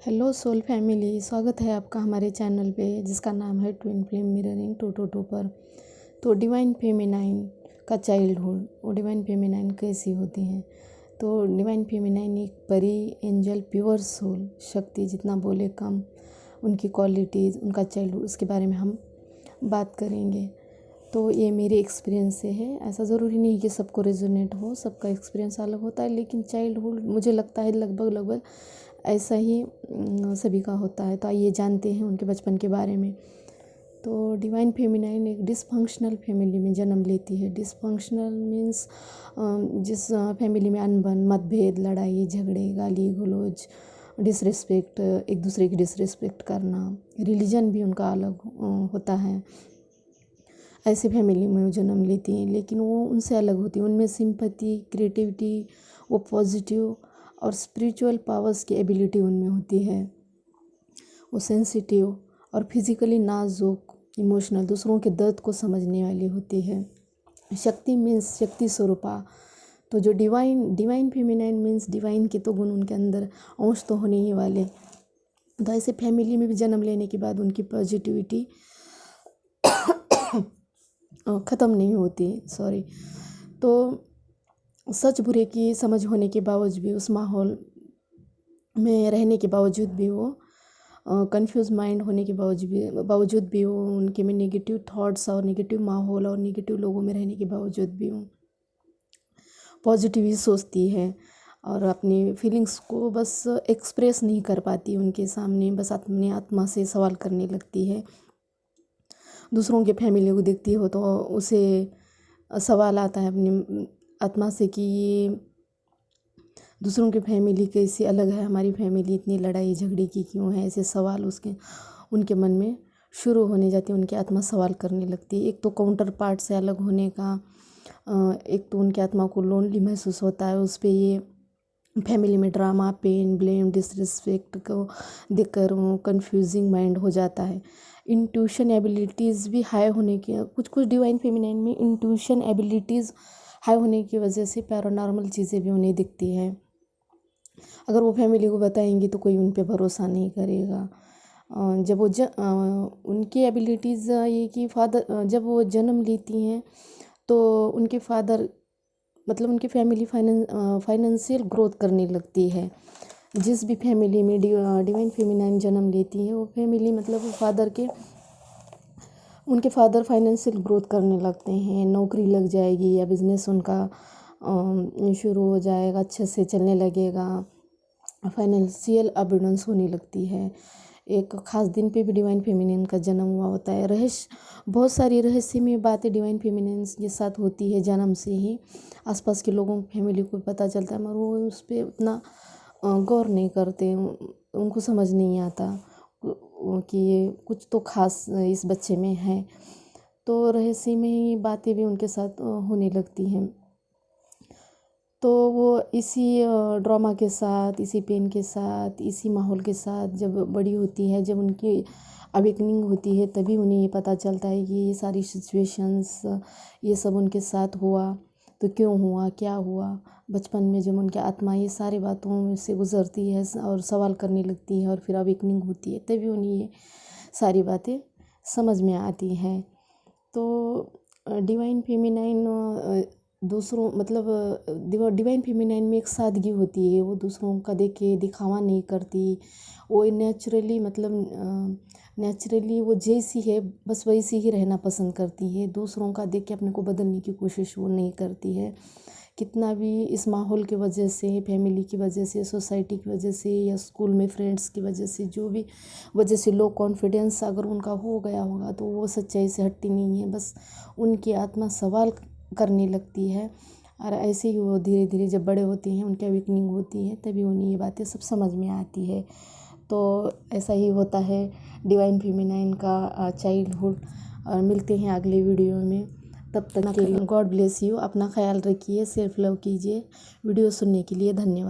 Hello soul family, स्वागत है आपका हमारे चैनल पे जिसका नाम है ट्विन फ्लेम मिररिंग 222 पर। तो डिवाइन फेमिनाइन का चाइल्डहुड और डिवाइन फेमिनाइन कैसी होती हैं। तो डिवाइन फेमिनाइन एक परी, एंजल, प्योर सोल शक्ति, जितना बोले कम, उनकी क्वालिटीज़, उनका चाइल्डहुड, उसके बारे में हम बात करेंगे। तो ये मेरे एक्सपीरियंस से है। ऐसा ज़रूरी नहीं कि सबको रेजोनेट हो, सबका एक्सपीरियंस अलग होता है, लेकिन चाइल्डहुड मुझे लगता है लगभग ऐसा ही सभी का होता है। तो आइए जानते हैं उनके बचपन के बारे में। तो डिवाइन फेमिनाइन एक डिसफंक्शनल फैमिली में जन्म लेती है। डिसफंक्शनल मीन्स जिस फैमिली में अनबन, मतभेद, लड़ाई झगड़े, गाली गलौज, डिसरिस्पेक्ट, एक दूसरे की डिसरिस्पेक्ट करना, रिलीजन भी उनका अलग होता है, ऐसे फैमिली में वो जन्म लेती हैं। लेकिन वो उनसे अलग होती है। उनमें सिंपैथी, क्रिएटिविटी, वो पॉजिटिव और स्पिरिचुअल पावर्स की एबिलिटी उनमें होती है। वो सेंसिटिव और फिजिकली नाजुक, इमोशनल, दूसरों के दर्द को समझने वाली होती है। शक्ति मीन्स शक्ति स्वरूपा। तो जो डिवाइन फेमिनाइन मीन्स डिवाइन के तो गुण उनके अंदर अंश तो होने ही वाले। तो ऐसे फैमिली में भी जन्म लेने के बाद उनकी पॉजिटिविटी ख़त्म नहीं होती, सॉरी। तो सच बुरे की समझ होने के बावजूद भी, उस माहौल में रहने के बावजूद भी, वो कंफ्यूज माइंड होने के बावजूद भी वो उनके में नेगेटिव थॉट्स और नेगेटिव माहौल और नेगेटिव लोगों में रहने के बावजूद भी वो पॉजिटिव ही सोचती है और अपनी फीलिंग्स को बस एक्सप्रेस नहीं कर पाती उनके सामने। बस अपनी आत्मा से सवाल करने लगती है। दूसरों के फैमिली को देखती हो तो उसे सवाल आता है अपनी आत्मा से कि ये दूसरों की फैमिली कैसी अलग है, हमारी फैमिली इतनी लड़ाई झगड़े की क्यों है। ऐसे सवाल उनके मन में शुरू होने जाते हैं। उनकी आत्मा सवाल करने लगती है। एक तो काउंटर पार्ट से अलग होने का, एक तो उनकी आत्मा को लोनली महसूस होता है। उस पर ये फैमिली में ड्रामा, पेन, ब्लेम, डिसरिस्पेक्ट को देखकर वो कन्फ्यूजिंग माइंड हो जाता है। इंट्यूशन एबिलिटीज़ भी हाई होने की, कुछ डिवाइन फेमिनाइन में इंट्यूशन एबिलिटीज़ हाई होने की वजह से पैरानॉर्मल चीज़ें भी उन्हें दिखती हैं। अगर वो फैमिली को बताएंगी तो कोई उन पे भरोसा नहीं करेगा। जब वो उनकी एबिलिटीज़ ये कि फादर, जब वो जन्म लेती हैं तो उनके फादर, मतलब उनकी फैमिली फाइनेंशियल ग्रोथ करने लगती है। जिस भी फैमिली में डिवाइन फेमिनाइन जन्म लेती है, वो फैमिली मतलब उनके फादर फाइनेंशियल ग्रोथ करने लगते हैं। नौकरी लग जाएगी या बिजनेस उनका शुरू हो जाएगा, अच्छे से चलने लगेगा, फाइनेंशियल अबंडेंस होने लगती है। एक ख़ास दिन पे भी डिवाइन फेमिनिन का जन्म हुआ होता है। बहुत सारी रहस्यमय बातें डिवाइन फेमिनिन के साथ होती है जन्म से ही। आसपास के लोगों, फैमिली को पता चलता है, मगर वो उस पर उतना गौर नहीं करते। उनको समझ नहीं आता कि ये कुछ तो ख़ास इस बच्चे में है। तो रहस्यमय बातें भी उनके साथ होने लगती हैं। तो वो इसी ड्रामा के साथ, इसी पेन के साथ, इसी माहौल के साथ जब बड़ी होती है, जब उनकी अवेकनिंग होती है, तभी उन्हें ये पता चलता है कि ये सारी सिचुएशंस, ये सब उनके साथ हुआ तो क्यों हुआ, क्या हुआ। बचपन में जब उनकी आत्मा ये सारी बातों से गुजरती है और सवाल करने लगती है और फिर अवेकनिंग होती है, तभी उन्हें ये सारी बातें समझ में आती हैं। तो डिवाइन फेमिनाइन दूसरों, मतलब डिवाइन फेमिनाइन में एक सादगी होती है। वो दूसरों का देख के दिखावा नहीं करती। वो नेचुरली, मतलब नेचुरली वो जैसी है बस वैसी ही रहना पसंद करती है। दूसरों का देख के अपने को बदलने की कोशिश वो नहीं करती है। कितना भी इस माहौल की वजह से, फैमिली की वजह से, सोसाइटी की वजह से या स्कूल में फ्रेंड्स की वजह से, जो भी वजह से लो कॉन्फिडेंस अगर उनका हो गया होगा, तो वो सच्चाई से हटती नहीं है। बस उनकी आत्मा सवाल करने लगती है और ऐसे ही वो धीरे धीरे जब बड़े होते हैं, उनकी अवेकनिंग होती है, तभी उन्हें ये बातें सब समझ में आती है। तो ऐसा ही होता है डिवाइन फेमिनाइन का चाइल्डहुड। और मिलते हैं अगले वीडियो में। तब तक के लिए गॉड ब्लेस यू। अपना ख्याल रखिए, सेल्फ लव कीजिए। वीडियो सुनने के लिए धन्यवाद।